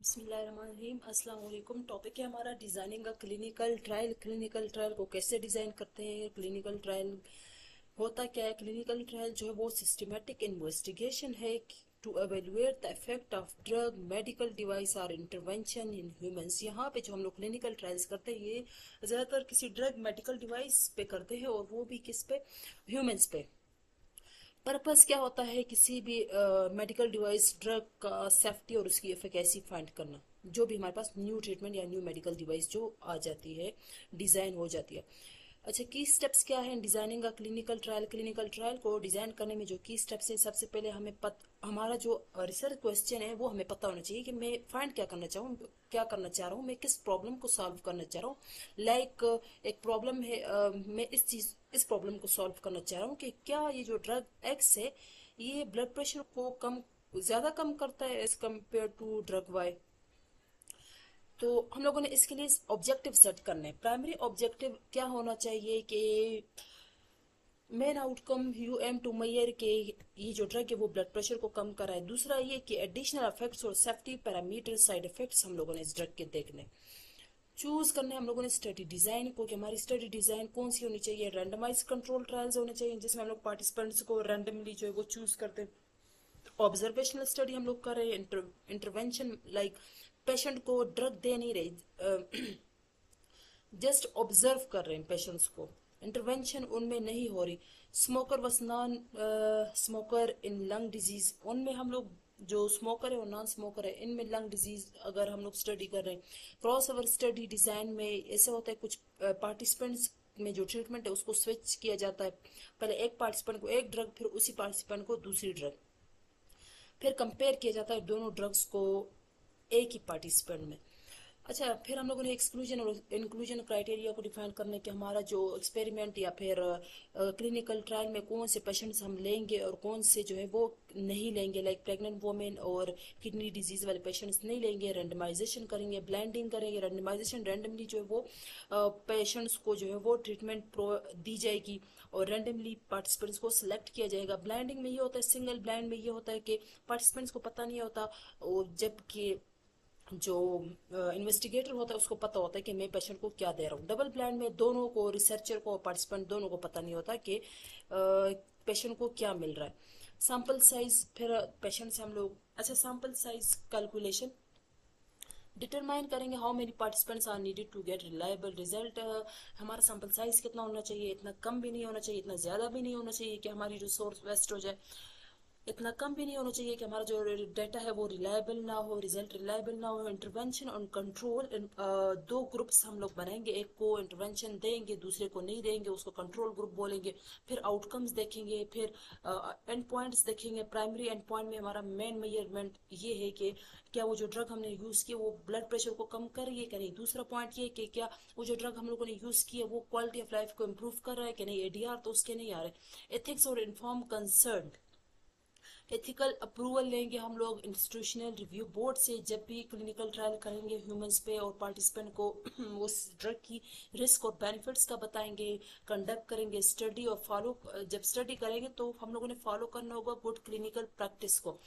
बिस्मिल्लाहिर्रहमानिर्रहीम। अस्सलाम वालेकुम। टॉपिक है हमारा डिजाइनिंग का क्लिनिकल ट्रायल। क्लिनिकल ट्रायल को कैसे डिजाइन करते हैं, क्लिनिकल ट्रायल होता क्या है। क्लिनिकल ट्रायल जो है वो सिस्टमेटिक इन्वेस्टिगेशन है to evaluate the effect of drug, medical device और इंटरवेंशन इन ह्यूमंस। यहाँ पे जो हम लोग क्लिनिकल ट्रायल्स करते हैं ये ज़्यादातर किसी ड्रग मेडिकल डिवाइस पे करते हैं, और वो भी किस पे, ह्यूमंस पे। पर्पस क्या होता है किसी भी मेडिकल डिवाइस ड्रग का सेफ्टी और उसकी एफिकेसी फाइंड करना। जो भी हमारे पास न्यू ट्रीटमेंट या न्यू मेडिकल डिवाइस जो आ जाती है, डिजाइन हो जाती है। अच्छा, की स्टेप्स क्या है डिजाइनिंग का क्लिनिकल ट्रायल। क्लिनिकल ट्रायल को डिजाइन करने में जो की स्टेप्स है, सबसे पहले हमारा जो रिसर्च क्वेश्चन है वो हमें पता होना चाहिए कि मैं फाइंड क्या करना चाहूँ, क्या करना चाह रहा हूँ, मैं किस प्रॉब्लम को सॉल्व करना चाह रहा हूँ। एक प्रॉब्लम है, मैं इस प्रॉब्लम को सॉल्व करना चाह रहा हूँ कि क्या ये जो ड्रग एक्स है ये ब्लड प्रेशर को ज्यादा कम करता है as compare to drug Y. तो हम लोगों ने इसके लिए ऑब्जेक्टिव सेट करने हैं। प्राइमरी ऑब्जेक्टिव क्या होना चाहिए कि main outcome you aim to measure के ये जो ड्रग है वो ब्लड प्रेशर को कम कराए। दूसरा ये कि एडिशनल इफेक्ट्स और सेफ्टी पैरामीटर साइड इफेक्ट्स हम लोगों ने इस ड्रग के देखने। चूज करने हम लोगों ने स्टडी डिजाइन को, कि हमारी स्टडी डिजाइन कौन सी होनी चाहिए। रैंडमाइज कंट्रोल ट्रायल्स होने चाहिए जिसमें हम लोग पार्टिसिपेंट्स को रैंडमली जो है वो चूज करते हैं। ऑब्जर्वेशनल स्टडी हम लोग कर रहे हैं। इंटरवेंशन लाइक पेशेंट को ड्रग दे नहीं रहे, जस्ट ऑब्जर्व कर रहे हैं पेशेंट्स को, इंटरवेंशन उनमें नहीं हो रही। स्मोकर वस नॉन स्मोकर इन लंग डिजीज, उनमें हम लोग जो स्मोकर है और नॉन स्मोकर है इनमें लंग डिजीज अगर हम लोग स्टडी कर रहे हैं। क्रॉस ओवर स्टडी डिजाइन में ऐसे होता है कुछ पार्टिसिपेंट्स में जो ट्रीटमेंट है उसको स्विच किया जाता है। पहले एक पार्टिसिपेंट को एक ड्रग, फिर उसी पार्टिसिपेंट को दूसरी ड्रग, फिर कंपेयर किया जाता है दोनों ड्रग्स को एक ही पार्टिसिपेंट में। अच्छा, फिर हम लोगों ने एक्सक्लूजन और इंक्लूजन क्राइटेरिया को डिफाइन करने के हमारा जो एक्सपेरिमेंट या फिर क्लिनिकल ट्रायल में कौन से पेशेंट्स हम लेंगे और कौन से जो है वो नहीं लेंगे। लाइक प्रेग्नेंट वुमेन और किडनी डिजीज वाले पेशेंट्स नहीं लेंगे। रेंडमाइजेशन करेंगे, ब्लाइंडिंग करेंगे। रेंडमाइजेशन रैंडमली जो है वो पेशेंट्स को जो है वो ट्रीटमेंट दी जाएगी और रैंडमली पार्टिसिपेंट्स को सिलेक्ट किया जाएगा। ब्लाइंडिंग में ये होता है, सिंगल ब्लाइंड में ये होता है कि पार्टिसिपेंट्स को पता नहीं होता, और जबकि जो इन्वेस्टिगेटर होता है उसको पता होता है कि मैं पेशेंट को क्या दे रहा हूँ। डबल ब्लाइंड में दोनों को, रिसर्चर को और पार्टिसिपेंट दोनों को पता नहीं होता कि पेशेंट को क्या मिल रहा है। सैंपल साइज, फिर पेशेंट से हम लोग, अच्छा, सैंपल साइज कैलकुलेशन डिटरमाइन करेंगे। How many participants are needed to get reliable result. हमारा सैंपल साइज कितना होना चाहिए, इतना कम भी नहीं होना चाहिए, इतना ज्यादा भी नहीं होना चाहिए कि हमारी रिसोर्स वेस्ट हो जाए, इतना कम भी नहीं होना चाहिए कि हमारा जो डाटा है वो रिलायबल ना हो, रिजल्ट रिलायबल ना हो। इंटरवेंशन और कंट्रोल, दो ग्रुप्स हम लोग बनाएंगे, एक को इंटरवेंशन देंगे दूसरे को नहीं देंगे, उसको कंट्रोल ग्रुप बोलेंगे। फिर आउटकम्स देखेंगे, फिर एंड पॉइंट्स देखेंगे। प्राइमरी एंड पॉइंट में हमारा मेन मेजरमेंट ये है कि क्या वो जो ड्रग हमने यूज की वो ब्लड प्रेशर को कम कर रही है कि नहीं। दूसरा पॉइंट ये कि क्या वो जो ड्रग हम लोगों ने यूज की है वो क्वालिटी ऑफ लाइफ को इम्प्रूव कर रहा है कि नहीं। एडीआर तो उसके नहीं आ रहे। एथिक्स और इन्फॉर्म कंसर्न, एथिकल अप्रूवल लेंगे हम लोग इंस्टीट्यूशनल रिव्यू बोर्ड से जब भी क्लिनिकल ट्रायल करेंगे ह्यूमंस पे, और पार्टिसिपेंट को उस ड्रग की रिस्क और बेनिफिट्स का बताएंगे। कंडक्ट करेंगे स्टडी और फॉलो, जब स्टडी करेंगे तो हम लोगों ने फॉलो करना होगा गुड क्लिनिकल प्रैक्टिस को।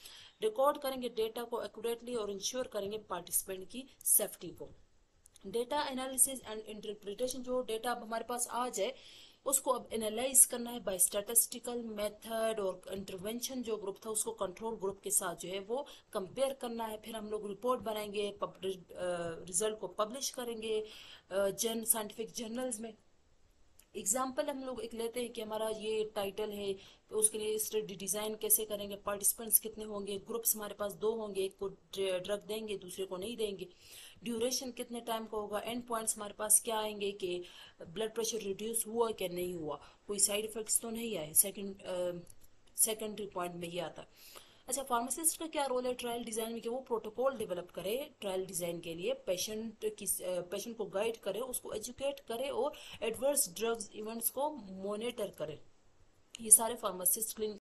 रिकॉर्ड करेंगे डेटा को एक्यूरेटली और इंश्योर करेंगे पार्टिसिपेंट की सेफ्टी को। डेटा एनालिसिस एंड इंटरप्रिटेशन, जो डेटा अब हमारे पास आ जाए उसको अब एनालाइज करना है बाय स्टैटिस्टिकल मेथड, और इंटरवेंशन जो ग्रुप था उसको कंट्रोल ग्रुप के साथ जो है वो कंपेयर करना है। फिर हम लोग रिपोर्ट बनाएंगे, रिजल्ट को पब्लिश करेंगे साइंटिफिक जर्नल्स में। एग्जाम्पल हम लोग एक लेते हैं कि हमारा ये टाइटल है, तो उसके लिए स्टडी डिजाइन कैसे करेंगे, पार्टिसिपेंट्स कितने होंगे, ग्रुप्स हमारे पास दो होंगे, एक को ड्रग देंगे दूसरे को नहीं देंगे, ड्यूरेशन कितने टाइम का होगा, एंड पॉइंट्स हमारे पास क्या आएंगे कि ब्लड प्रेशर रिड्यूस हुआ कि नहीं हुआ, कोई साइड इफेक्ट्स तो नहीं आए। सेकेंडरी पॉइंट में ये आता है। अच्छा, फार्मासिस्ट का क्या रोल है ट्रायल डिजाइन में, कि वो प्रोटोकॉल डेवलप करे ट्रायल डिजाइन के लिए, पेशेंट को गाइड करे, उसको एजुकेट करे और एडवर्स ड्रग्स इवेंट्स को मॉनिटर करे। ये सारे फार्मासिस्ट